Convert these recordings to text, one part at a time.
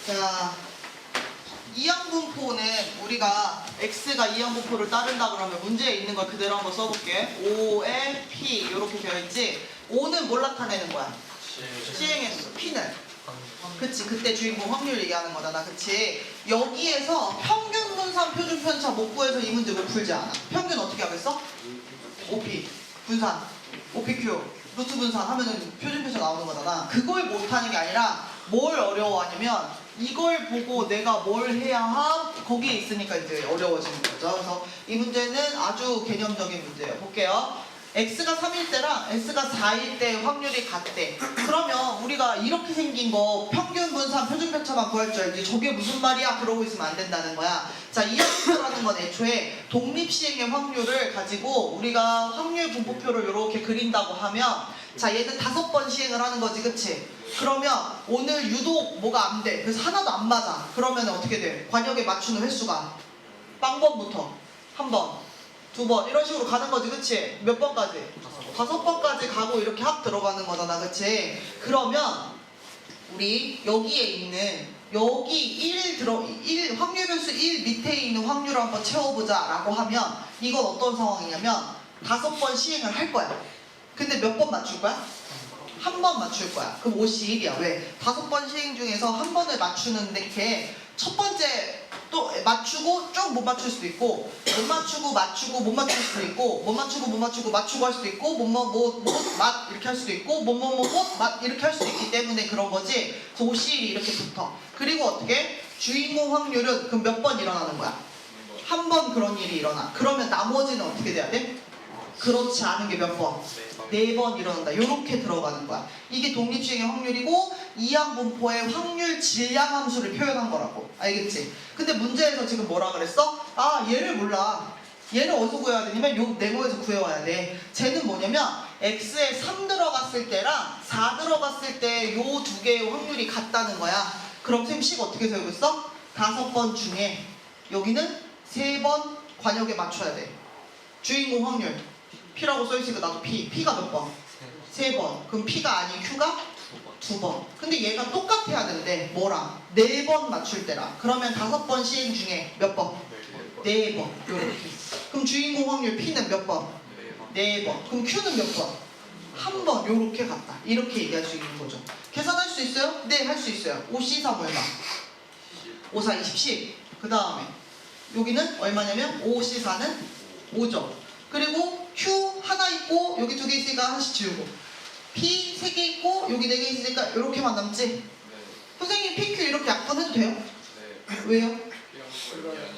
자, 이항분포는 우리가 x가 이항분포를 따른다 그러면 문제에 있는 걸 그대로 한번 써볼게. 5에 p 이렇게 되어있지. 5는 뭘 나타내는 거야? 시행했어. p는 그치, 그때 주인공 확률 얘기하는 거잖아. 그치. 여기에서 평균 분산 표준 편차 못 구해서 이 문제 못 풀지 않아. 평균 어떻게 하겠어? OP 분산, OPQ 루트 분산 하면은 표준 편차 나오는 거잖아. 그걸 못하는 게 아니라 뭘 어려워하냐면 이걸 보고 내가 뭘 해야 함 거기에 있으니까 이제 어려워지는 거죠. 그래서 이 문제는 아주 개념적인 문제예요. 볼게요. x가 3일 때랑 x가 4일 때 확률이 같대. 그러면 우리가 이렇게 생긴 거 평균 분산 표준 편차만 구할 줄 알지 저게 무슨 말이야 그러고 있으면 안 된다는 거야. 자, 이항분포라는 건 애초에 독립시행의 확률을 가지고 우리가 확률 분포표를 이렇게 그린다고 하면 자, 얘는 5번 시행을 하는 거지, 그치? 그러면 오늘 유독 뭐가 안 돼. 그래서 하나도 안 맞아. 그러면 어떻게 돼? 관역에 맞추는 횟수가 빵번부터 한 번, 2번 이런 식으로 가는 거지, 그치? 몇 번까지? 5번까지 가고 이렇게 합 들어가는 거잖아, 그치? 그러면 우리 여기에 있는 여기 1 확률 변수 1 밑에 있는 확률을 한번 채워보자 라고 하면 이건 어떤 상황이냐면 5번 시행을 할 거야. 근데 몇 번 맞출 거야? 한 번 맞출 거야. 그럼 51이야. 왜? 5번 시행 중에서 한 번을 맞추는데 이렇게 첫 번째 또 맞추고 쭉 못 맞출 수도 있고 못 맞추고 못 맞출 수도 있고 못 맞추고 맞추고 할 수도 있고 맛 이렇게 할 수도 있고 맛 이렇게 할 수도 있기 때문에 그런 거지. 그래서 51이 이렇게 붙어. 그리고 어떻게? 주인공 확률은 그럼 몇 번 일어나는 거야? 한 번 그런 일이 일어나. 그러면 나머지는 어떻게 돼야 돼? 그렇지 않은 게 몇 번? 4번 일어난다. 이렇게 들어가는 거야. 이게 독립시행의 확률이고 이항분포의 확률 질량 함수를 표현한 거라고. 알겠지? 근데 문제에서 지금 뭐라 그랬어? 아, 얘를 몰라. 얘를 어디서 구해야 되냐면 요 네모에서 구해와야 돼. 쟤는 뭐냐면 x에 3 들어갔을 때랑 4 들어갔을 때 요 두 개의 확률이 같다는 거야. 그럼 선생님 식 어떻게 세우고 있어? 5번 중에 여기는 3번 관역에 맞춰야 돼. 주인공 확률 P라고 써있으니까 나도 P가 몇 번? 3번. 그럼 P가 아닌 Q가 2번. 근데 얘가 똑같아야 되는데 뭐랑? 4번 맞출 때랑. 그러면 5번 시행 중에 몇 번? 4번. 요렇게. 그럼 주인공 확률 P는 몇 번? 4번. 그럼 Q는 몇 번? 한 번. 요렇게 갔다. 이렇게 얘기할 수 있는 거죠. 계산할 수 있어요? 네, 할 수 있어요. 5C3 얼마? 5, 4, 20, 10. 그 다음에 여기는 얼마냐면 5C4는 5점. 그리고 Q 하나 있고 여기 2개 있으니까 하나씩 지우고 P 3개 있고 여기 4개 있으니까 이렇게만 남지? 선생님 PQ 이렇게 약분해도 돼요? 왜요?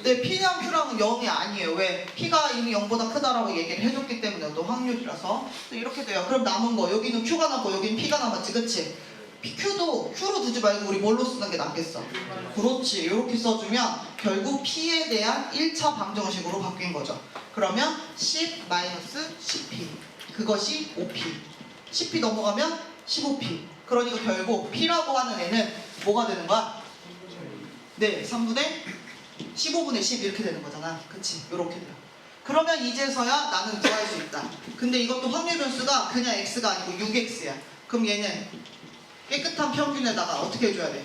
네, P랑 Q랑은 0이 아니에요. 왜? P가 이미 0보다 크다라고 얘기를 해줬기 때문에 또 확률이라서 이렇게 돼요. 그럼 남은 거 여기는 Q가 남고 여기는 P가 남았지, 그치? Q도 Q로 두지 말고 우리 뭘로 쓰는 게 낫겠어? 그렇지. 이렇게 써주면 결국 P에 대한 1차 방정식으로 바뀐 거죠. 그러면 10-10P 그것이 5P 10P 넘어가면 15P 그러니까 결국 P라고 하는 애는 뭐가 되는 거야? 네, 3분의 15분의 10 이렇게 되는 거잖아. 그치? 이렇게 돼요. 그러면 이제서야 나는 구할 수 있다. 근데 이것도 확률 변수가 그냥 X가 아니고 6X야. 그럼 얘는 깨끗한 평균에다가 어떻게 해줘야 돼?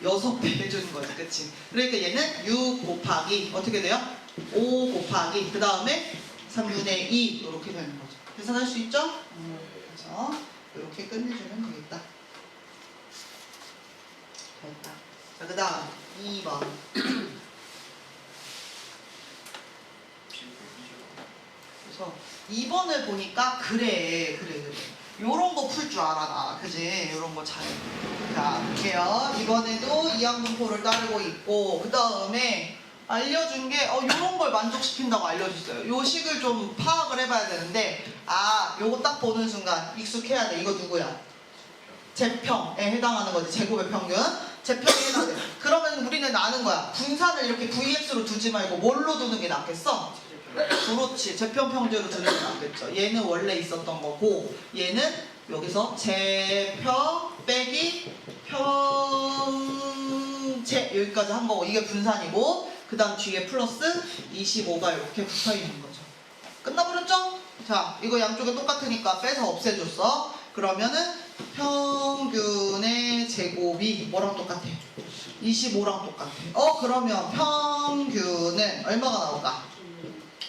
6배 해주는 거지, 그치? 그러니까 얘는 6 곱하기 어떻게 돼요? 5 곱하기 그 다음에 3분의 2 이렇게 되는 거죠. 계산할 수 있죠? 그래서 이렇게 끝내주면 되겠다. 됐다. 자, 그 다음 2번. 그래서 2번을 보니까 그래. 요런 거 풀 줄 알아, 나. 그지? 요런 거 잘해. 자, 볼게요. 이번에도 이항분포를 따르고 있고, 그 다음에 알려준 게, 요런 걸 만족시킨다고 알려줬어요. 요 식을 좀 파악을 해봐야 되는데, 요거 딱 보는 순간 익숙해야 돼. 이거 누구야? 제평에 해당하는 거지. 제곱의 평균. 제평에 해당해. 그러면 우리는 아는 거야. 분산을 이렇게 VX로 두지 말고 뭘로 두는 게 낫겠어? 그렇지. 제평 평제로 두는 게 낫겠죠. 얘는 원래 있었던 거고 얘는 여기서 제평 빼기 평제 여기까지 한 거고 이게 분산이고 그 다음 뒤에 플러스 25가 이렇게 붙어 있는 거죠. 끝나버렸죠? 자, 이거 양쪽에 똑같으니까 빼서 없애줬어. 그러면은 평균의 제곱이 뭐랑 똑같아? 25랑 똑같아. 그러면 평균은 얼마가 나올까?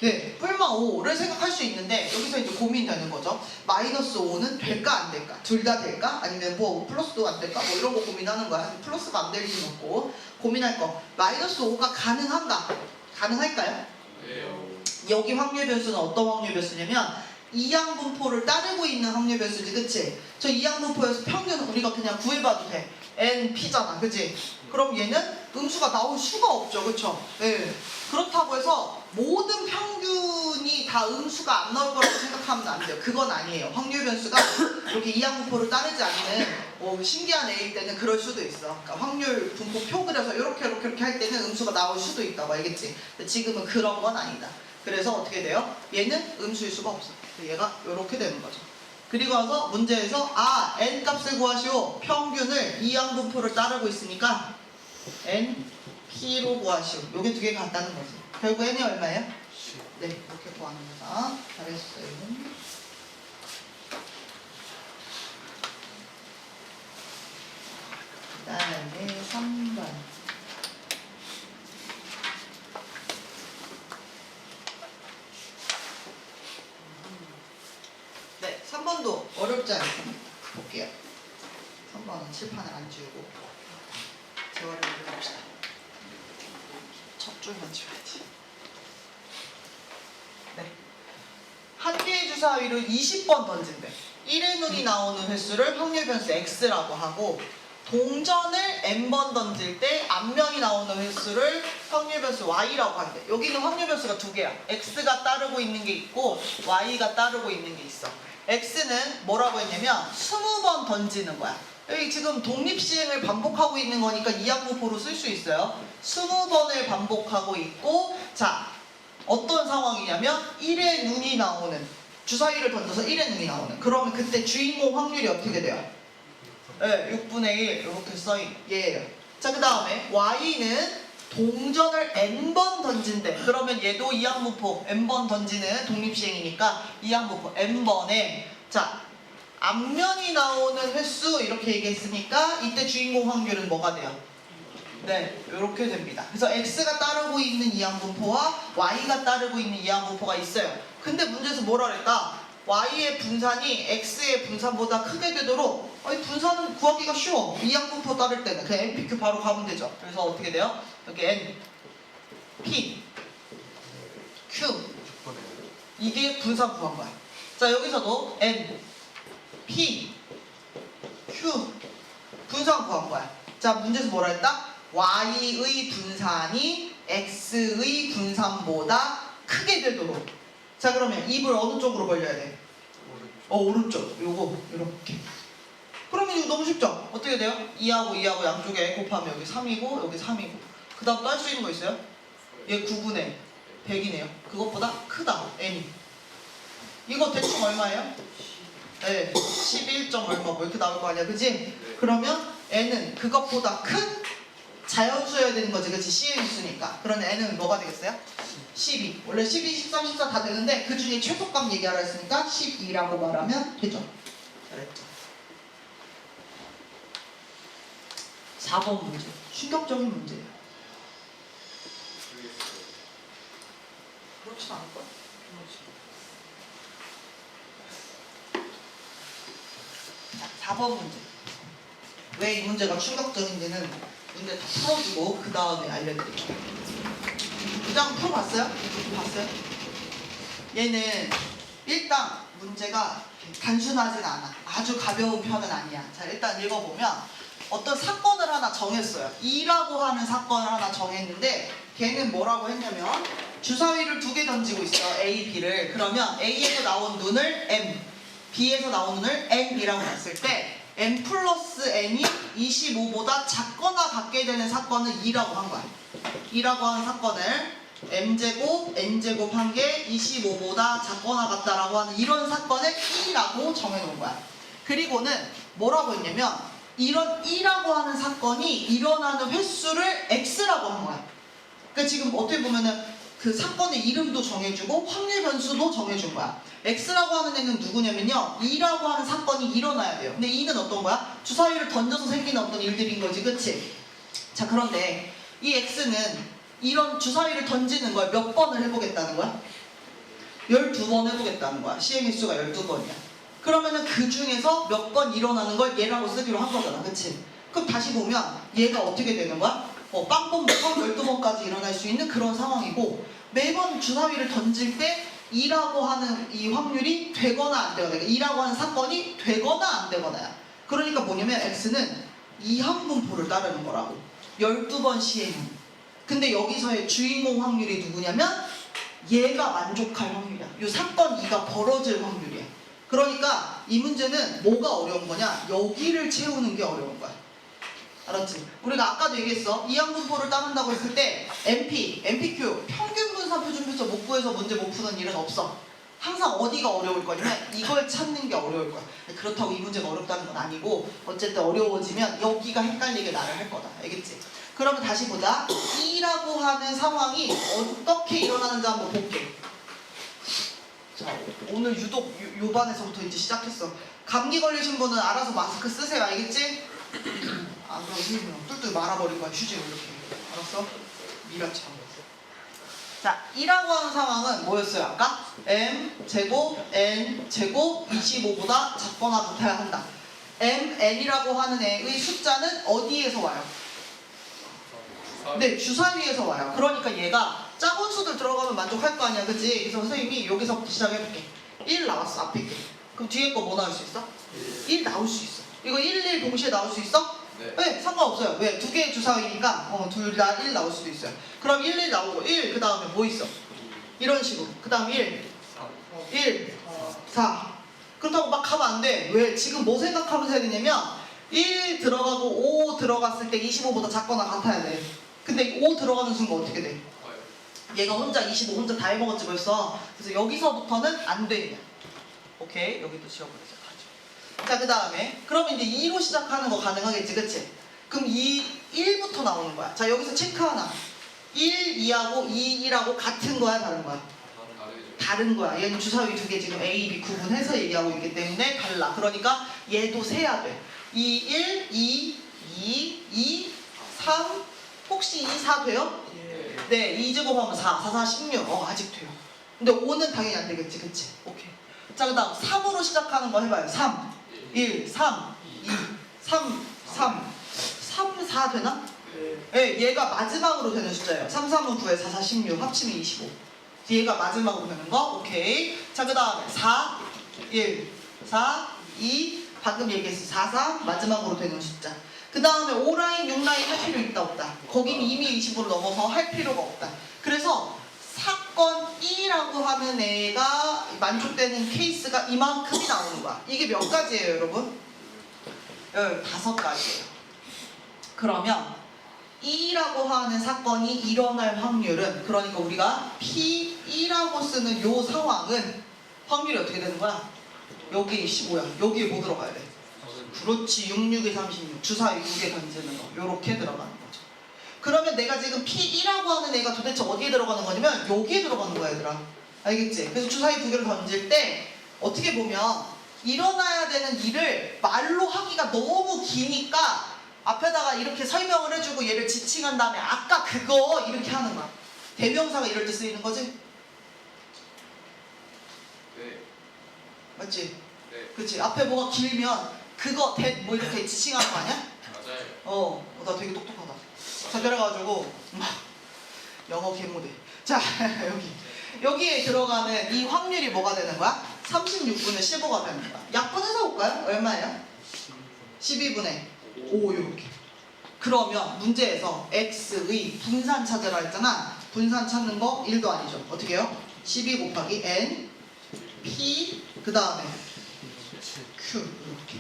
네, 뿔마 5를 생각할 수 있는데 여기서 이제 고민되는 거죠. 마이너스 5는 될까 안 될까? 둘 다 될까? 아니면 뭐 플러스도 안 될까? 뭐 이런 거 고민하는 거야. 플러스가 안 될 리는 없고 고민할 거. 마이너스 5가 가능한가? 가능할까요? 네. 여기 확률 변수는 어떤 확률 변수냐면 이항분포를 따르고 있는 확률 변수지, 그치? 저 이항분포에서 평균은 우리가 그냥 구해봐도 돼. np잖아, 그치? 그럼 얘는 음수가 나올 수가 없죠, 그쵸? 네. 그렇다고 해서 모든 평균이 다 음수가 안 나올 거라고 생각하면 안 돼요. 그건 아니에요. 확률 변수가 이렇게 이항분포를 따르지 않는 신기한 애일 때는 그럴 수도 있어. 그러니까 확률 분포 표 그려서 이렇게 할 때는 음수가 나올 수도 있다고, 알겠지? 근데 지금은 그런 건 아니다. 그래서 어떻게 돼요? 얘는 음수일 수가 없어. 얘가 이렇게 되는 거죠. 그리고 와서 문제에서 n 값을 구하시오. 평균을 이항분포를 따르고 있으니까 np로 구하시오. 요게 두 개가 같다는 거지. 결국 n이 얼마예요? 네, 이렇게 구합니다. 잘했어요. 그 다음에 3번. 네, 3번도 어렵지 않습니다. 볼게요. 3번은 칠판을 안 지우고 재활을 해봅시다. 첫 줄만 지워야지. 네. 한 개의 주사위를 20번 던진대. 1의 눈이 나오는 횟수를 확률 변수 x라고 하고, 동전을 n번 던질 때 앞면이 나오는 횟수를 확률 변수 y라고 한대. 여기는 확률 변수가 두 개야. x가 따르고 있는 게 있고 y가 따르고 있는 게 있어. x는 뭐라고 했냐면 20번 던지는 거야. 여기 지금 독립시행을 반복하고 있는 거니까 이항분포로 쓸 수 있어요. 20번을 반복하고 있고, 자, 어떤 상황이냐면 1의 눈이 나오는, 주사위를 던져서 1의 눈이 나오는, 그러면 그때 주인공 확률이 어떻게 돼요? 네, 6분의 1 이렇게 써인 얘예요. 자, 그 다음에 y는 동전을 n번 던진대. 그러면 얘도 이항분포 n번 던지는 독립시행이니까 이항분포 n번에, 자, 앞면이 나오는 횟수 이렇게 얘기했으니까 이때 주인공 확률은 뭐가 돼요? 네, 이렇게 됩니다. 그래서 x가 따르고 있는 이항분포와 y가 따르고 있는 이항분포가 있어요. 근데 문제에서 뭐라 그랬다? y의 분산이 x의 분산보다 크게 되도록, 분산은 구하기가 쉬워. 이항분포 따를 때는 그냥 npq 바로 가면 되죠. 그래서 어떻게 돼요? 여기 n, p, q, 이게 분산 구한 거야. 자, 여기서도 n, p, q 분산 구한 거야. 자, 문제에서 뭐라 했다? y의 분산이 x의 분산보다 크게 되도록. 자, 그러면 입을 어느 쪽으로 벌려야 돼? 오른쪽. 요거 이렇게. 그러면 이거 너무 쉽죠? 어떻게 돼요? 2하고 2하고 양쪽에 곱하면 여기 3이고 여기 3이고. 그 다음 또 할 수 있는 거 있어요? 얘 9분의 100이네요. 그것보다 크다, n이. 이거 대충 얼마예요? 네, 11점 얼마고 이렇게 나올 거 아니야, 그지? 그러면 n은 그것보다 큰 자연수여야 되는 거지, 그치? C의 수니까. 그러면 n은 뭐가 되겠어요? 12. 원래 12, 13, 14 다 되는데 그 중에 최소값 얘기하라 했으니까 12라고 말하면 되죠. 잘했죠. 4번 문제. 충격적인 문제예요. 그렇지 않을까? 자, 4번 문제. 왜 이 문제가 충격적인지는 문제 다 풀어주고 그 다음에 알려드릴게요. 이장 풀어봤어요? 봤어요? 얘는 일단 문제가 단순하진 않아. 아주 가벼운 편은 아니야. 자, 일단 읽어보면 어떤 사건을 하나 정했어요. E라고 하는 사건을 하나 정했는데 걔는 뭐라고 했냐면 주사위를 2개 던지고 있어. A, B를. 그러면 A에서 나온 눈을 M, B에서 나온 눈을 N이라고 했을 때 n 플러스 n이 25보다 작거나 같게 되는 사건을 2라고 한 거야. 2라고 하는 사건을 m제곱, n제곱 한 게 25보다 작거나 같다라고 하는 이런 사건을 2라고 정해놓은 거야. 그리고는 뭐라고 했냐면 이런 2라고 하는 사건이 일어나는 횟수를 x라고 한 거야. 그러니까 지금 어떻게 보면은 그 사건의 이름도 정해주고 확률 변수도 정해준 거야. X라고 하는 애는 누구냐면요, E라고 하는 사건이 일어나야 돼요. 근데 E는 어떤 거야? 주사위를 던져서 생기는 어떤 일들인 거지, 그치? 자, 그런데 이 X는 이런 주사위를 던지는 걸 몇 번을 해보겠다는 거야? 12번 해보겠다는 거야. 시행의 수가 12번이야. 그러면은 그 중에서 몇 번 일어나는 걸 얘라고 쓰기로 한 거잖아, 그치? 그럼 다시 보면 얘가 어떻게 되는 거야? 빵번부터 12번까지 일어날 수 있는 그런 상황이고, 매번 주사위를 던질 때 2라고 하는 이 확률이 되거나 안 되거나, 그러니까 2라고 하는 사건이 되거나 안 되거나야. 그러니까 뭐냐면 X는 이항분포를 따르는 거라고. 12번 시행은. 근데 여기서의 주인공 확률이 누구냐면 얘가 만족할 확률이야. 이 사건 2가 벌어질 확률이야. 그러니까 이 문제는 뭐가 어려운 거냐? 여기를 채우는 게 어려운 거야. 알았지? 우리가 아까도 얘기했어. 이항분포를 따른다고 했을 때 MPQ, 평균 분산 표준표서 못 구해서 문제 못 푸는 일은 없어. 항상 어디가 어려울 거냐면 이걸 찾는 게 어려울 거야. 그렇다고 이 문제가 어렵다는 건 아니고, 어쨌든 어려워지면 여기가 헷갈리게 나를 할 거다. 알겠지? 그러면 다시 보자. E라고 하는 상황이 어떻게 일어나는지 한번 볼게. 자, 오늘 유독 요 반에서부터 이제 시작했어. 감기 걸리신 분은 알아서 마스크 쓰세요. 알겠지? 안 그러면 선생님 뚫뚫 말아버릴 거야. 휴지로 이렇게. 알았어? 미라처럼. 자, E라고 하는 상황은 뭐였어요? 아까? M제곱, N제곱 25보다 작거나 같아야 한다. Mn이라고 하는 애의 숫자는 어디에서 와요? 네, 주사위에서 와요. 그러니까 얘가 작은 수들 들어가면 만족할 거 아니야, 그치? 그래서 선생님이 여기서부터 시작해볼게. 1 나왔어, 앞에 게. 그럼 뒤에 거 뭐 나올 수 있어? 1 나올 수 있어. 이거 1, 1 동시에 나올 수 있어? 네, 상관없어요. 왜? 두 개의 주사위니까 둘 다 1 나올 수도 있어요. 그럼 1, 1 나오고 1, 그 다음에 뭐 있어? 이런 식으로. 그 다음 1, 1, 4. 그렇다고 막 가면 안 돼. 왜? 지금 뭐 생각하면서 해야 되냐면 1 들어가고 5 들어갔을 때 25보다 작거나 같아야 돼. 근데 5 들어가는 순간 어떻게 돼? 얘가 혼자 25 혼자 다 해먹었지 벌써. 그래서 여기서부터는 안 돼. 오케이? 여기도 지워버리자. 자, 그 다음에 그러면 이제 2로 시작하는 거 가능하겠지, 그치? 그럼 1부터 나오는 거야. 자, 여기서 체크 하나. 1, 2하고 2, 1하고 같은 거야, 다른 거야? 다른 거야. 얘는 주사위 두 개 지금 A, B 구분해서 얘기하고 있기 때문에 달라. 그러니까 얘도 세야 돼. 2, 1, 2, 2, 2, 3. 혹시 2, 4 돼요? 네, 2제곱하면 4, 4, 4, 16. 아직 돼요. 근데 5는 당연히 안 되겠지, 그치? 오케이. 자, 그 다음 3으로 시작하는 거 해봐요. 3, 1, 3, 2, 3, 3, 3, 4 되나? 네, 얘가 마지막으로 되는 숫자예요. 3, 3은 9에 4, 4, 16, 합치면 25. 얘가 마지막으로 되는 거, 오케이. 자, 그 다음에 4, 1, 4, 2, 방금 얘기했어. 4, 4, 마지막으로 되는 숫자. 그 다음에 5라인, 6라인 할 필요 있다 없다? 거기는 이미 20으로 넘어서 할 필요가 없다. 그래서 사건 2라고 하는 애가 만족되는 케이스가 이만큼이 나오는 거야. 이게 몇 가지예요, 여러분? 15가지예요. 그러면 2라고 하는 사건이 일어날 확률은, 그러니까 우리가 P2라고 쓰는 요 상황은 확률이 어떻게 되는 거야? 여기 15야. 여기에 뭐 들어가야 돼? 그렇지, 6, 6에 36. 주사위 2개 던지는 거. 요렇게 들어가는 거죠. 그러면 내가 지금 P1이라고 하는 애가 도대체 어디에 들어가는 거냐면 여기에 들어가는 거야, 얘들아. 알겠지? 그래서 주사위 두 개를 던질 때 어떻게 보면 일어나야 되는 일을 말로 하기가 너무 기니까 앞에다가 이렇게 설명을 해주고 얘를 지칭한 다음에 아까 그거 이렇게 하는 거야. 대명사가 이럴 때 쓰이는 거지? 네. 맞지? 네. 그치? 앞에 뭐가 길면 그거 뭐 이렇게 지칭하는 거 아니야? 맞아요. 나 되게 똑똑하다. 자, 그래가지고 영어 개모대. 자, 여기에 들어가는 이 확률이 뭐가 되는 거야? 36분의 15가 되는 거야. 약분해서 볼까요? 얼마예요? 12분의 5 이렇게. 그러면 문제에서 x의 분산 찾으라 했잖아. 분산 찾는 거 1도 아니죠. 어떻게 해요? 12 곱하기 n p 그 다음에 q 이렇게.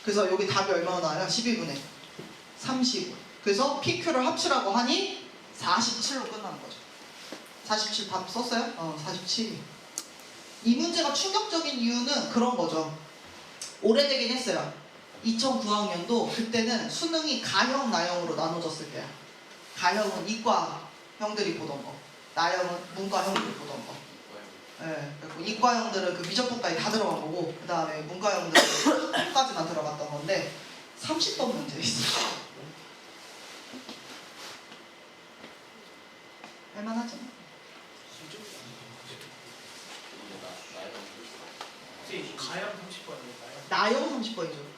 그래서 여기 답이 얼마나 나와요? 12분의 35. 그래서 PQ를 합치라고 하니 47로 끝나는 거죠. 47 답 썼어요? 47이. 이 문제가 충격적인 이유는 그런 거죠. 오래되긴 했어요. 2009학년도 그때는 수능이 가형, 나형으로 나눠졌을 때야. 가형은 이과 형들이 보던 거. 나형은 문과형들 보던 거. 예, 그리고 이과형들은 그 미적분까지 다 들어간 거고, 그 다음에 문과형들은 까지만 들어갔던 건데 30번 문제 있어. 할만하죠? 가양 30번인가요? 나형 30번이죠.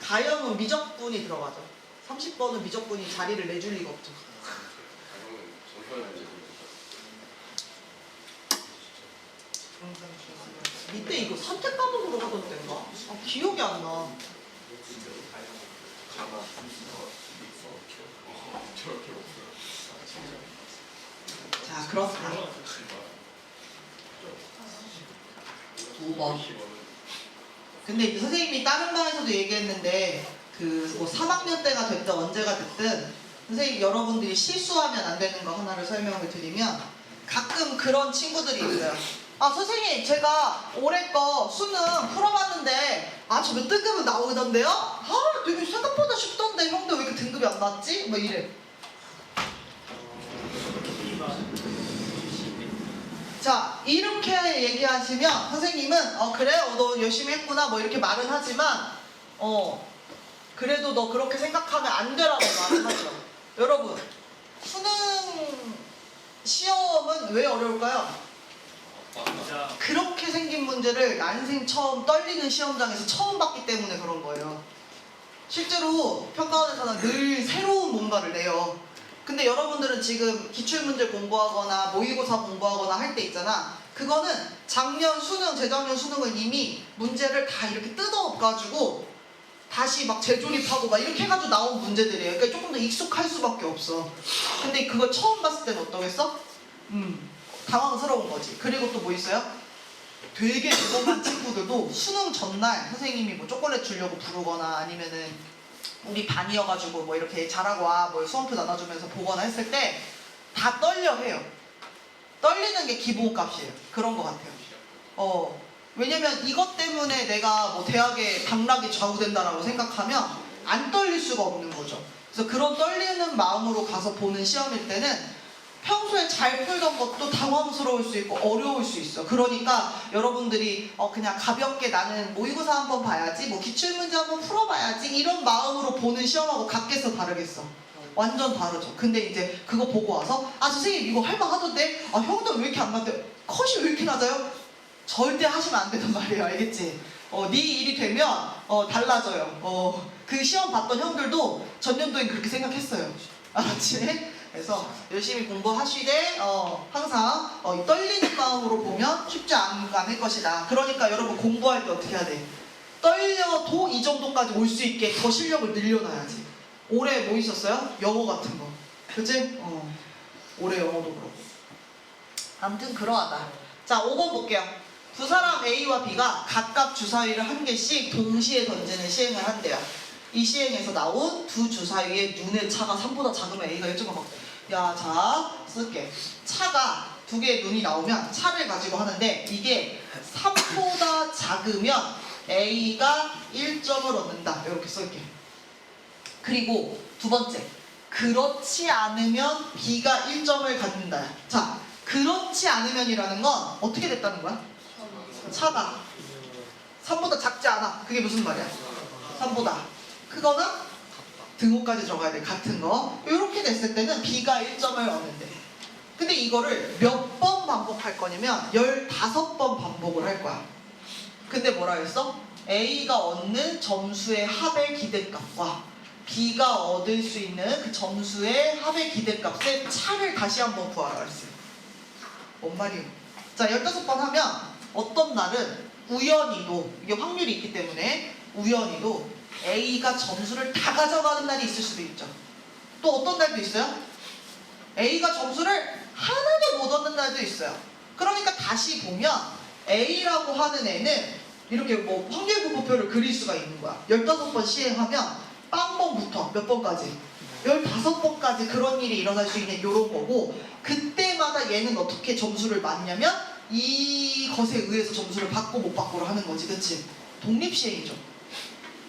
가형은 미적분이 들어가죠. 30번은 미적분이 자리를 내줄 리가 없죠. 밑에 이거 선택 과목으로 하던 데인가? 아, 기억이 안 나. 자, 그렇다. 5번. 근데 이제 선생님이 다른 방에서도 얘기했는데 그 뭐 3학년 때가 됐든 언제가 됐든 선생님 여러분들이 실수하면 안 되는 거 하나를 설명을 드리면 가끔 그런 친구들이 있어요. 아 선생님 제가 올해 거 수능 풀어봤는데 아 저 몇 등급은 나오던데요? 아 되게 생각보다 쉽던데 형도 왜 이렇게 등급이 안 나왔지? 막 이래. 자 이렇게 얘기하시면 선생님은 그래 너 열심히 했구나 뭐 이렇게 말은 하지만 그래도 너 그렇게 생각하면 안 되라고 말을 하죠. 여러분 수능 시험은 왜 어려울까요? 그렇게 생긴 문제를 난생 처음 떨리는 시험장에서 처음 봤기 때문에 그런 거예요. 실제로 평가원에서는 늘 새로운 뭔가를 내요. 근데 여러분들은 지금 기출문제 공부하거나 모의고사 공부하거나 할 때 있잖아. 그거는 작년 수능, 재작년 수능은 이미 문제를 다 이렇게 뜯어가지고 다시 막 재조립하고 막 이렇게 해가지고 나온 문제들이에요. 그러니까 조금 더 익숙할 수밖에 없어. 근데 그걸 처음 봤을 때는 어떠겠어? 당황스러운 거지. 그리고 또 뭐 있어요? 되게 대범한 친구들도 수능 전날 선생님이 뭐 초콜릿 주려고 부르거나 아니면은 우리 반이어가지고 뭐 이렇게 잘하고 와 뭐 수험표 나눠주면서 보거나 했을 때 다 떨려 해요. 떨리는 게 기본값이에요. 그런 것 같아요. 왜냐면 이것 때문에 내가 뭐 대학에 당락이 좌우된다라고 생각하면 안 떨릴 수가 없는 거죠. 그래서 그런 떨리는 마음으로 가서 보는 시험일 때는 평소에 잘 풀던 것도 당황스러울 수 있고 어려울 수 있어. 그러니까 여러분들이 그냥 가볍게 나는 모의고사 한번 봐야지 뭐 기출문제 한번 풀어봐야지 이런 마음으로 보는 시험하고 같겠어 다르겠어? 완전 다르죠. 근데 이제 그거 보고 와서 아 선생님 이거 할만하던데 아 형도 왜 이렇게 안 맞대? 컷이 왜 이렇게 낮아요? 절대 하시면 안 되는 말이에요. 알겠지? 네 일이 되면 달라져요. 그 시험 봤던 형들도 전년도엔 그렇게 생각했어요. 알았지? 그래서 열심히 공부하시되 항상 떨리는 마음으로 보면 쉽지 않을 것이다. 그러니까 여러분 공부할 때 어떻게 해야 돼? 떨려도 이 정도까지 올 수 있게 더 실력을 늘려놔야지. 올해 뭐 있었어요? 영어 같은 거. 그치? 올해 영어도 그렇고. 아무튼 그러하다. 자 5번 볼게요. 두 사람 A와 B가 각각 주사위를 한 개씩 동시에 던지는 시행을 한대요. 이 시행에서 나온 두 주사위의 눈의 차가 3보다 작으면 A가 1점을 갖고 자 쓸게. 차가 두 개의 눈이 나오면 차를 가지고 하는데 이게 3보다 작으면 A가 1점을 얻는다. 이렇게 쓸게. 그리고 두 번째 그렇지 않으면 B가 1점을 갖는다. 자 그렇지 않으면이라는 건 어떻게 됐다는 거야? 차가 3보다 작지 않아. 그게 무슨 말이야? 3보다 크거나 등호까지 들어가야 돼. 같은 거. 이렇게 됐을 때는 B가 1점을 얻는데 근데 이거를 몇 번 반복할 거냐면 15번 반복을 할 거야. 근데 뭐라 했어? A가 얻는 점수의 합의 기대값과 B가 얻을 수 있는 그 점수의 합의 기대값의 차를 다시 한번 구하라 했어요. 뭔 말이에요? 자 15번 하면 어떤 날은 우연히도 이게 확률이 있기 때문에 우연히도 A가 점수를 다 가져가는 날이 있을 수도 있죠. 또 어떤 날도 있어요? A가 점수를 하나도 못 얻는 날도 있어요. 그러니까 다시 보면 A라고 하는 애는 이렇게 뭐 확률분포표를 그릴 수가 있는 거야. 15번 시행하면 빵번부터 몇 번까지? 15번까지 그런 일이 일어날 수 있는 이런 거고 그때마다 얘는 어떻게 점수를 맞냐면 이것에 의해서 점수를 받고 못 받고를 하는 거지. 그치? 독립시행이죠.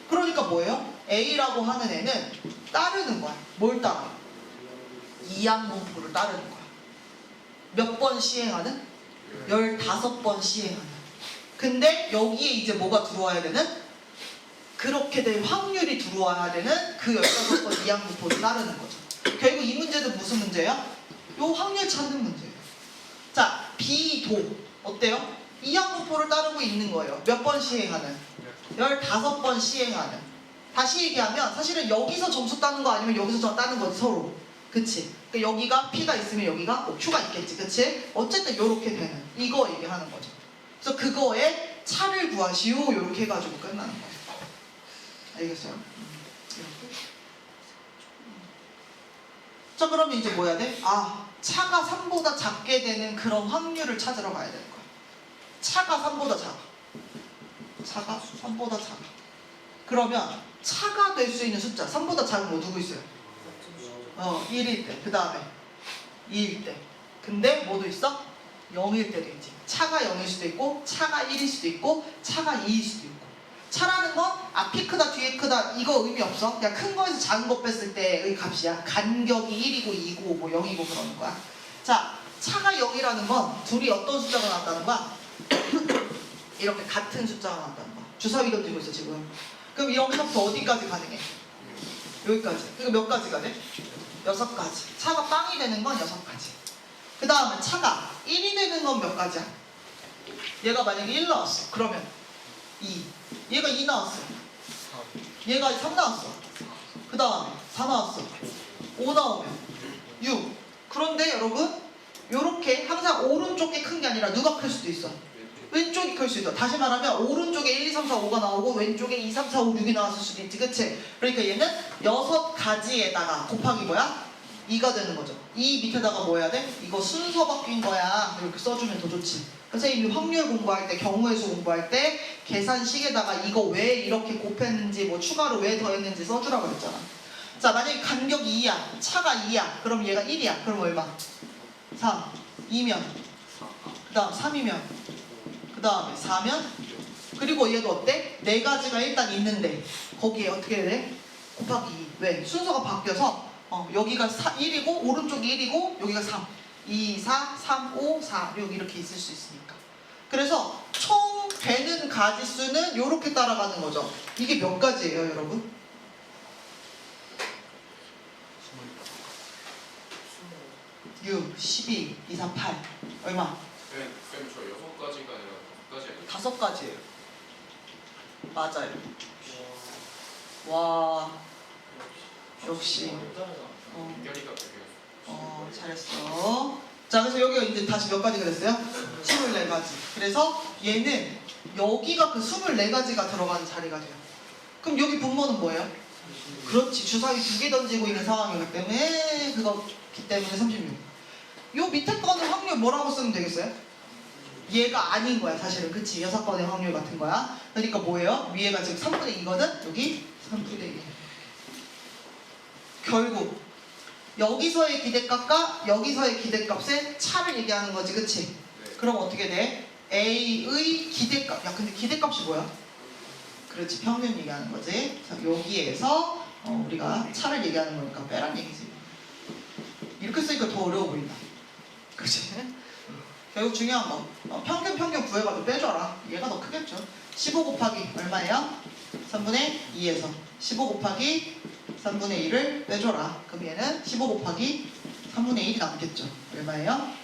그러니까 뭐예요? A라고 하는 애는 따르는 거야. 뭘 따라? 이항분포를 따르는 거야. 몇 번 시행하는? 15번 시행하는. 근데 여기에 이제 뭐가 들어와야 되는? 그렇게 될 확률이 들어와야 되는 그 15번 이항분포를 따르는 거죠. 결국 이 문제도 무슨 문제야? 요 확률 찾는 문제예요. 자, B도 어때요? 이항분포를 따르고 있는 거예요. 몇 번 시행하는? 15번 시행하는. 다시 얘기하면 사실은 여기서 점수 따는 거 아니면 여기서 점 따는 거지 서로. 그치? 그러니까 여기가 P가 있으면 여기가 뭐 Q가 있겠지. 그치? 어쨌든 요렇게 되는 이거 얘기하는 거죠. 그래서 그거에 차를 구하시오 요렇게 해가지고 끝나는 거예요. 알겠어요? 이렇게. 자, 그러면 이제 뭐 해야 돼? 아, 차가 3보다 작게 되는 그런 확률을 찾으러 가야 되는 거야. 차가 3보다 작아. 차가 3보다 작아. 그러면 차가 될 수 있는 숫자 3보다 작은 거 누구 있어요? 1일 때, 그 다음에 2일 때. 근데 뭐도 있어? 0일 때도 있지. 차가 0일 수도 있고 차가 1일 수도 있고 차가 2일 수도 있고. 차라는 건 앞이 크다 뒤에 크다 이거 의미 없어. 그냥 큰 거에서 작은 거 뺐을 때의 값이야. 간격이 1이고 2고 뭐 0이고 그러는 거야. 자, 차가 0이라는 건 둘이 어떤 숫자가 나왔다는 거야? 이렇게 같은 숫자가 나왔다는 거야. 주사위 던지고 있어 지금. 그럼 여기서부터 어디까지 가능해? 여기까지. 그러니까 몇 가지가 돼? 6가지. 차가 빵이 되는 건 6가지. 그 다음에 차가 1이 되는 건 몇 가지야? 얘가 만약에 1 나왔어. 그러면 2. 얘가 2 나왔어. 얘가 3 나왔어. 그 다음에 4 나왔어. 5 나오면 6. 그런데 여러분 요렇게 항상 오른쪽이 큰 게 아니라 누가 클 수도 있어? 왼쪽이 클 수 있어. 다시 말하면 오른쪽에 1, 2, 3, 4, 5가 나오고 왼쪽에 2, 3, 4, 5, 6이 나왔을 수도 있지. 그치? 그러니까 얘는 6가지에다가 곱하기 뭐야? 2가 되는 거죠. 이 밑에다가 뭐 해야 돼? 이거 순서 바뀐 거야. 이렇게 써주면 더 좋지. 선생님이 확률 공부할 때, 경우의 수 공부할 때 계산식에다가 이거 왜 이렇게 곱했는지 뭐 추가로 왜 더했는지 써주라고 그랬잖아. 자, 만약에 간격이 2야. 차가 2야. 그럼 얘가 1이야. 그럼 얼마? 3. 2면 그 다음 3이면 그 다음에 4면 그리고 얘도 어때? 4가지가 일단 있는데 거기에 어떻게 해야 돼? 곱하기 2. 왜? 순서가 바뀌어서 여기가 1이고 오른쪽이 1이고 여기가 3. 2, 4, 3, 5, 4, 6 이렇게 있을 수 있으니까. 그래서 총 되는 가지수는 이렇게 따라가는 거죠. 이게 몇 가지예요, 여러분? 6, 12, 2, 3, 8 얼마? 쌤, 저 6가지가 아니라 5가지 아니에요? 5가지예요. 맞아요. 와, 역시. 연결이가 되게 잘했어. 자, 그래서 여기가 이제 다시 몇 가지가 됐어요? 24가지. 그래서 얘는 여기가 그 24가지가 들어가는 자리가 돼요. 그럼 여기 분모는 뭐예요? 그렇지. 주사위 2개 던지고 있는 상황이기 때문에 그거기 때문에 36. 요 밑에 거는 확률 뭐라고 쓰면 되겠어요? 얘가 아닌 거야 사실은. 그치? 6번의 확률 같은 거야. 그러니까 뭐예요? 위에가 지금 3분의 2거든? 여기 3분의 2. 결국 여기서의 기대값과 여기서의 기대값의 차를 얘기하는 거지. 그치? 네. 그럼 어떻게 돼? A의 기대값. 야, 근데 기대값이 뭐야? 그렇지. 평균 얘기하는 거지. 자, 여기에서 우리가 차를 얘기하는 거니까 빼란 얘기지. 이렇게 쓰니까 더 어려워 보인다. 그치? 결국 중요한 거 평균 구해가지고 빼줘라. 얘가 더 크겠죠. 15 곱하기 얼마예요? 3분의 2에서 15 곱하기 3분의 1을 빼줘라. 그럼 얘는 15 곱하기 3분의 1이 남겠죠. 얼마예요?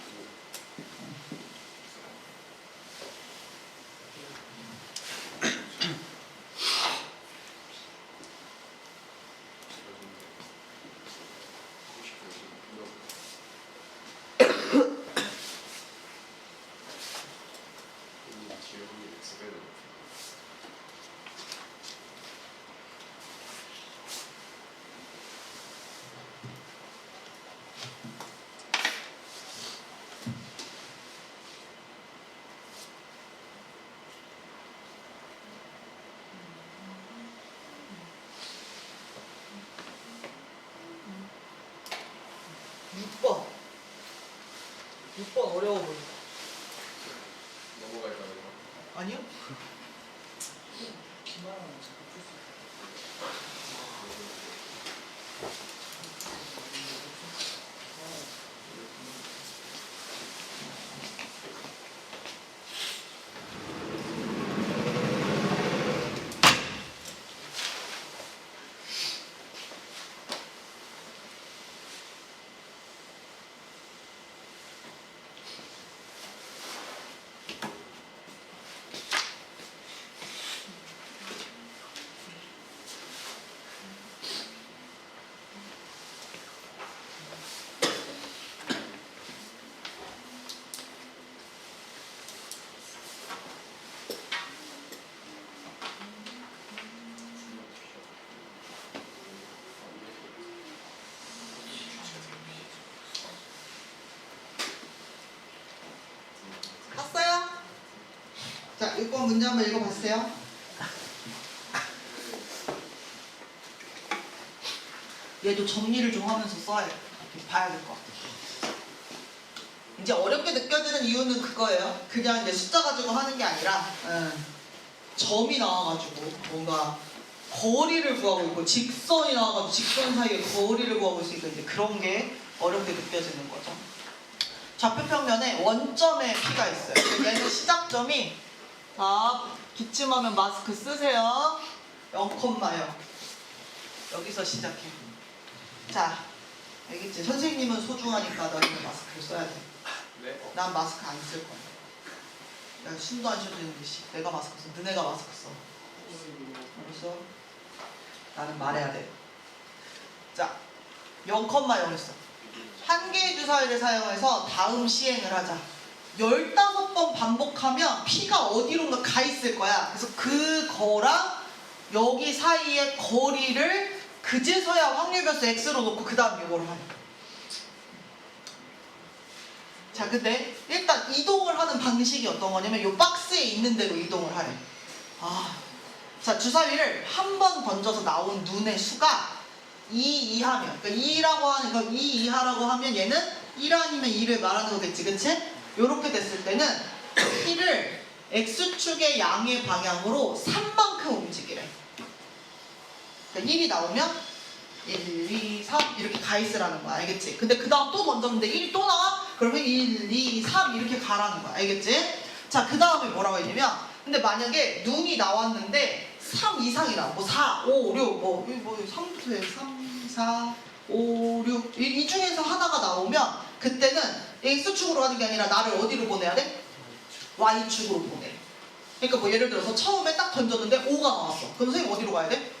어려워 보인다. 넘어갈까요? 아니요? 기말하면 자꾸 풀수 있어. 자, 6번 문제 한번 읽어봤어요. 얘도 정리를 좀 하면서 써야 돼. 이렇게 봐야 될 것 같아. 이제 어렵게 느껴지는 이유는 그거예요. 그냥 이제 숫자 가지고 하는 게 아니라 점이 나와가지고 뭔가 거리를 구하고 있고 직선이 나와가지고 직선 사이에 거리를 구하고 있으니까 이제 그런 게 어렵게 느껴지는 거죠. 좌표평면에 원점에 P가 있어요. 얘는 시작점이 기침하면 마스크 쓰세요. 0,0 여기서 시작해. 자, 알겠지? 선생님은 소중하니까 너희는 마스크를 써야 돼. 네. 난 마스크 안 쓸 거야. 내가 숨도 안 쉬어도 되는 듯이 내가 마스크 써. 너네가 마스크 써. 알았어? 나는 말해야 돼. 자, 0,0 했어. 한 개의 주사위를 사용해서 다음 시행을 하자. 15번 반복하면 P가 어디론가 가 있을 거야. 그래서 그거랑 여기 사이의 거리를 그제서야 확률변수 X로 놓고 그 다음 이거를 하래. 자, 근데 일단 이동을 하는 방식이 어떤 거냐면 이 박스에 있는 대로 이동을 하래. 자, 주사위를 한 번 던져서 나온 눈의 수가 2 이하면, 그러니까 2라고 하는 거 2 이하라고 하면 얘는 1 아니면 2를 말하는 거겠지, 그치? 요렇게 됐을 때는 P를 X축의 양의 방향으로 3만큼 움직이래. 그러니까 1이 나오면 1, 2, 3 이렇게 가 있으라는 거야, 알겠지? 근데 그 다음 또 던졌는데 1이 또 나와? 그러면 1, 2, 3 이렇게 가라는 거야, 알겠지? 자, 그 다음에 뭐라고 했냐면, 근데 만약에 눈이 나왔는데 3 이상이라, 뭐 4, 5, 6, 뭐 3부터 해. 3, 4, 5, 6 이 중에서 하나가 나오면 그때는 X축으로 하는 게 아니라 나를 어디로 보내야 돼? Y축으로 보내. 그러니까 뭐 예를 들어서 처음에 딱 던졌는데 5가 나왔어. 그럼 선생님 어디로 가야 돼?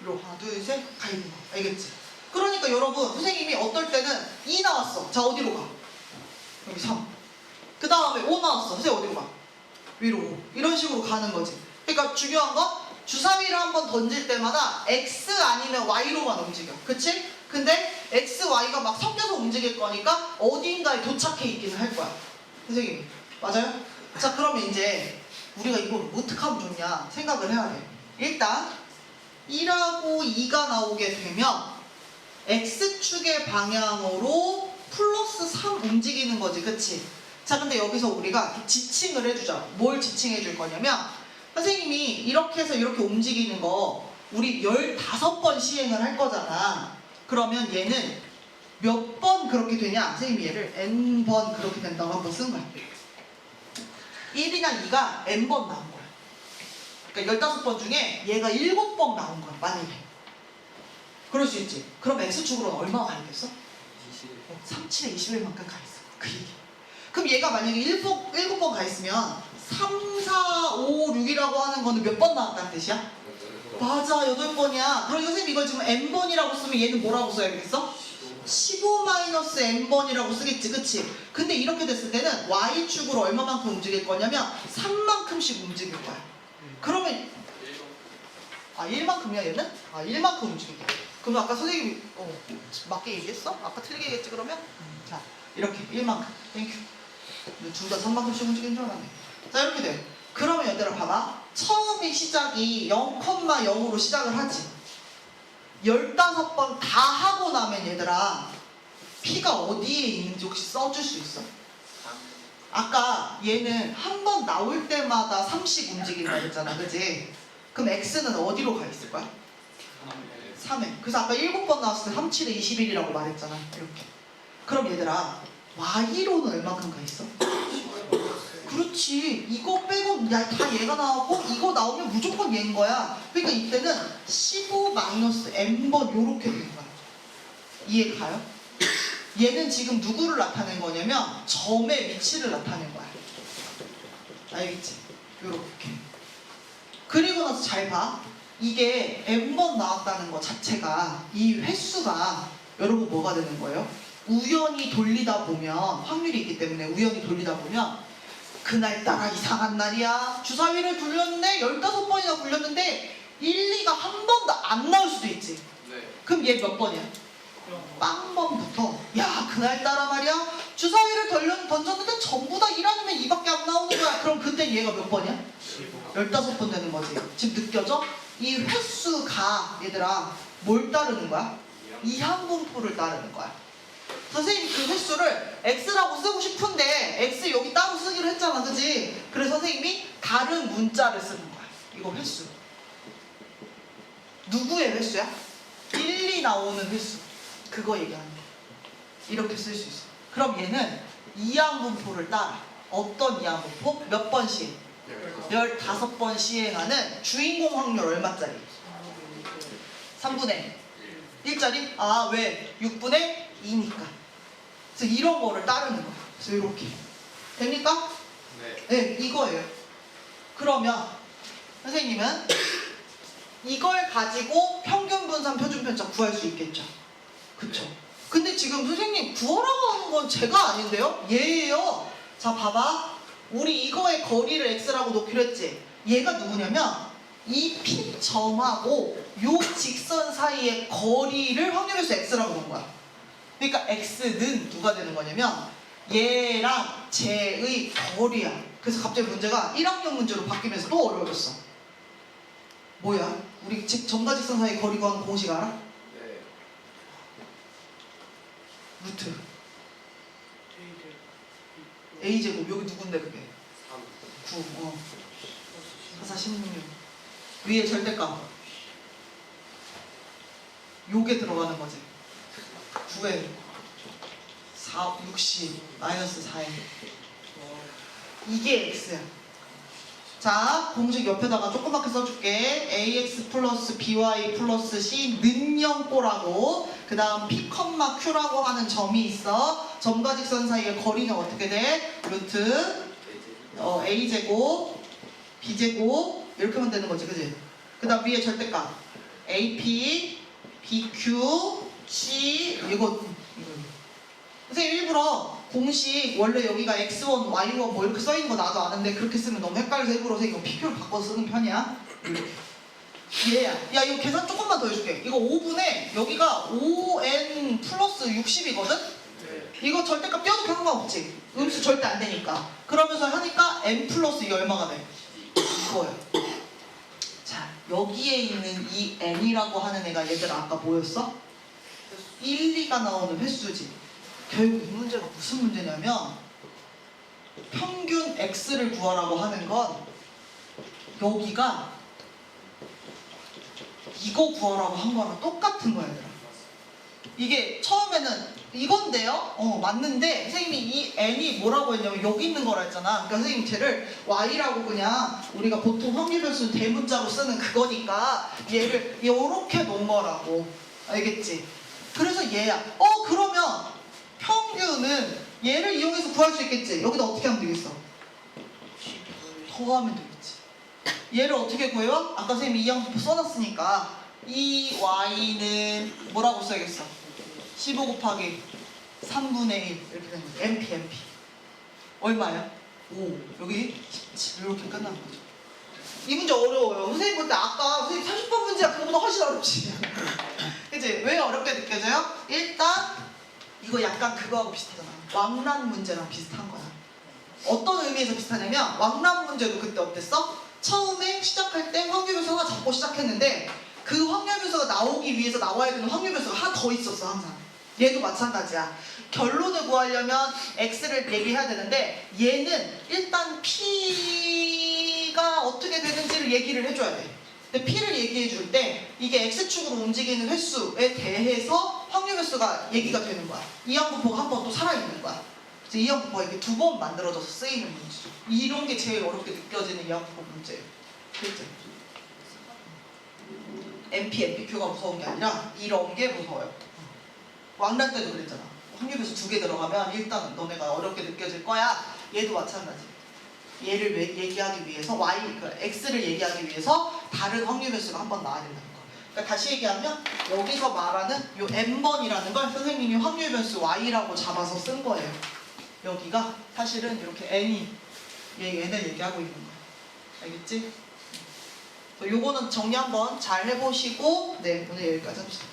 위로 하나, 둘, 셋 가 있는 거. 알겠지? 그러니까 여러분, 선생님이 어떨 때는 2 나왔어. 자, 어디로 가? 여기 3. 그 다음에 5 나왔어. 선생님 어디로 가? 위로 5. 이런 식으로 가는 거지. 그러니까 중요한 건 주사위를 한번 던질 때마다 X 아니면 Y로만 움직여. 그치? 근데 X, Y가 막 섞여서 움직일 거니까 어딘가에 도착해 있기는 할 거야. 선생님이. 맞아요? 자, 그러면 이제 우리가 이걸 어떻게 하면 좋냐 생각을 해야 돼. 일단 1하고 2가 나오게 되면 X축의 방향으로 플러스 3 움직이는 거지. 그치? 자, 근데 여기서 우리가 지칭을 해주자. 뭘 지칭해 줄 거냐면, 선생님이 이렇게 해서 이렇게 움직이는 거 우리 15번 시행을 할 거잖아. 그러면 얘는 몇 번 그렇게 되냐? 선생님이 얘를 n번 그렇게 된다고 한번 쓴 거야. 1이나 2가 n번 나온 거야. 그러니까 15번 중에 얘가 7번 나온 거야, 만약에. 그럴 수 있지. 그럼 X축으로는 얼마가 가 있겠어? 3, 7에 21만큼 가 있어. 그 얘기. 그럼 얘가 만약에 7번 가 있으면 3, 4, 5, 6이라고 하는 거는 몇 번 나왔다는 뜻이야? 맞아, 8번이야. 그럼 선생님 이걸 지금 n번이라고 쓰면 얘는 뭐라고 써야겠어? 15-n번이라고 쓰겠지, 그치? 근데 이렇게 됐을 때는 y축으로 얼마만큼 움직일 거냐면 3만큼씩 움직일 거야. 그러면 1만큼이야 얘는? 1만큼 움직이게. 그럼 아까 선생님이 맞게 얘기했어? 아까 틀리게 얘기했지 그러면? 자, 이렇게 1만큼. 땡큐. 둘 다 3만큼씩 움직이는 줄 알았네. 자, 이렇게 돼. 그러면 얘들아 봐봐. 처음에 시작이 0,0으로 시작을 하지. 15번 다 하고 나면 얘들아 P가 어디에 있는지 혹시 써줄 수 있어? 아까 얘는 한 번 나올 때마다 3씩 움직인다 그랬잖아, 그치? 그럼 X는 어디로 가 있을 거야? 3에. 그래서 아까 7번 나왔을 때 3, 7에 21이라고 말했잖아, 이렇게. 그럼 얘들아 Y로는 얼마큼 가 있어? 그렇지. 이거 빼고 다 얘가 나오고 이거 나오면 무조건 얘인 거야. 그러니까 이때는 15-n번 요렇게 되는 거야. 이해 가요? 얘는 지금 누구를 나타낸 거냐면 점의 위치를 나타낸 거야. 알겠지? 요렇게. 그리고 나서 잘 봐. 이게 n번 나왔다는 거 자체가 이 횟수가 여러분 뭐가 되는 거예요? 우연히 돌리다 보면 확률이 있기 때문에 우연히 돌리다 보면 그날따라 이상한 날이야. 주사위를 굴렸는데 15번이나 굴렸는데 1, 2가 한 번도 안 나올 수도 있지. 네. 그럼 얘 몇 번이야? 빵번부터 야 그날따라 말이야 주사위를 던졌는데 전부 다 1 아니면 2밖에 안 나오는 거야. 그럼 그때 얘가 몇 번이야? 15번 되는 거지. 지금 느껴져? 이 횟수가 얘들아 뭘 따르는 거야? 이항분포를 따르는 거야. 선생님 그 횟수를 x라고 쓰고 싶은데 x 여기 따로 쓰기로 했잖아, 그지? 그래서 선생님이 다른 문자를 쓰는 거야. 이거 횟수. 누구의 횟수야? 1이 나오는 횟수. 그거 얘기하는 거야. 이렇게 쓸 수 있어. 그럼 얘는 이항분포를 따라. 어떤 이항분포? 몇 번씩? 15번 시행하는 주인공 확률 얼마짜리? 3분의 1짜리? 아, 왜? 6분의 2니까. 그래서 이런 거를 따르는 거야. 그래서 이렇게. 됩니까? 네. 네, 이거예요. 그러면 선생님은 이걸 가지고 평균 분산 표준 편차 구할 수 있겠죠. 그쵸? 근데 지금 선생님 구하라고 하는 건 제가 아닌데요? 얘예요. 자, 봐봐. 우리 이거의 거리를 x라고 놓기로 했지. 얘가 누구냐면 이 P점하고 요 직선 사이의 거리를 확률에서 x라고 놓은 거야. 그러니까 x는 누가 되는 거냐면 얘랑 쟤의 거리야. 그래서 갑자기 문제가 1학년 문제로 바뀌면서 또 어려워졌어. 뭐야? 우리 점과 직선 사이의 거리 구하는 공식 알아? 네. 루트 a제곱. 여기 누군데 그게? 9. 4, 16. 위에 절대값. 요게 들어가는 거지. 9에 4, 60, 마이너스 4에. 이게 x야. 자, 공식 옆에다가 조그맣게 써줄게. ax 플러스 by 플러스 c 는영꼬라고. 그 다음 p, q라고 하는 점이 있어. 점과 직선 사이의 거리는 어떻게 돼? 루트 a제곱 b제곱 이렇게만 되는 거지, 그지? 그 다음 위에 절대값 ap bq c 이거 선생님 일부러 공식 원래 여기가 x1 y1 뭐 이렇게 써있는 거 나도 아는데 그렇게 쓰면 너무 헷갈려서 일부러 선생님 pq를 바꿔서 쓰는 편이야. 얘야. 야, 이거 계산 조금만 더 해줄게. 이거 5분의 여기가 5n 플러스 60이거든? 네. 이거 절대값 띄워도 상관없지. 음수 절대 안 되니까. 그러면서 하니까 n 플러스 이게 얼마가 돼? 이거야. 자, 여기에 있는 이 n이라고 하는 애가 얘들아 아까 뭐였어? 1, 2가 나오는 횟수지. 결국 이 문제가 무슨 문제냐면 평균 x를 구하라고 하는 건 여기가 이거 구하라고 한 거랑 똑같은 거야, 얘들아. 이게 처음에는 이건데요? 맞는데 선생님이 이 n이 뭐라고 했냐면 여기 있는 거라 했잖아. 그러니까 선생님 쟤를 y라고 그냥 우리가 보통 확률 변수 대문자로 쓰는 그거니까 얘를 이렇게 놓은 거라고. 알겠지? 그래서 얘야. 그러면 평균은 얘를 이용해서 구할 수 있겠지? 여기다 어떻게 하면 되겠어? 더하면 되겠지. 얘를 어떻게 구해요? 아까 선생님이 이항분포 써놨으니까 이 y는 뭐라고 써야겠어? 15 곱하기 3분의 1 이렇게 되는 거죠. MP 얼마야? 5 여기 17 이렇게 끝나는 거죠. 이 문제 어려워요. 선생님 볼 때 아까 선생님 30번 문제야 그거보다 훨씬 어렵지. 그치? 왜 어렵게 느껴져요? 일단 이거 약간 그거하고 비슷하잖아. 왕란 문제랑 비슷한 거야. 어떤 의미에서 비슷하냐면 왕란 문제도 그때 어땠어? 처음에 시작할 때 확률변수 하나 잡고 시작했는데 그 확률변수가 나오기 위해서 나와야 되는 확률변수가 하나 더 있었어 항상. 얘도 마찬가지야. 결론을 구하려면 x를 얘기해야 되는데 얘는 일단 p가 어떻게 되는지를 얘기를 해줘야 돼. 근데 p를 얘기해 줄 때 이게 x축으로 움직이는 횟수에 대해서 확률변수가 얘기가 되는 거야. 이항분포가 한 번 또 살아있는 거야. 그래서 이항분포가 이게 2번 만들어져서 쓰이는 문제죠. 이런 게 제일 어렵게 느껴지는 이항분포 문제예요. 그렇죠? MP, MPQ가 무서운 게 아니라 이런 게 무서워요. 왕란 때도 그랬잖아. 확률변수 2개 들어가면 일단 너네가 어렵게 느껴질 거야. 얘도 마찬가지. 얘를 얘기하기 위해서 x를 얘기하기 위해서 다른 확률변수가 한 번 나와야 된다는 거. 그러니까 다시 얘기하면 여기서 말하는 요 n번이라는 걸 선생님이 확률변수 y라고 잡아서 쓴 거예요. 여기가 사실은 이렇게 n이 얘를 얘기하고 있는 거야. 알겠지? 요거는 정리 한번 잘 해보시고 네, 오늘 여기까지 합시다.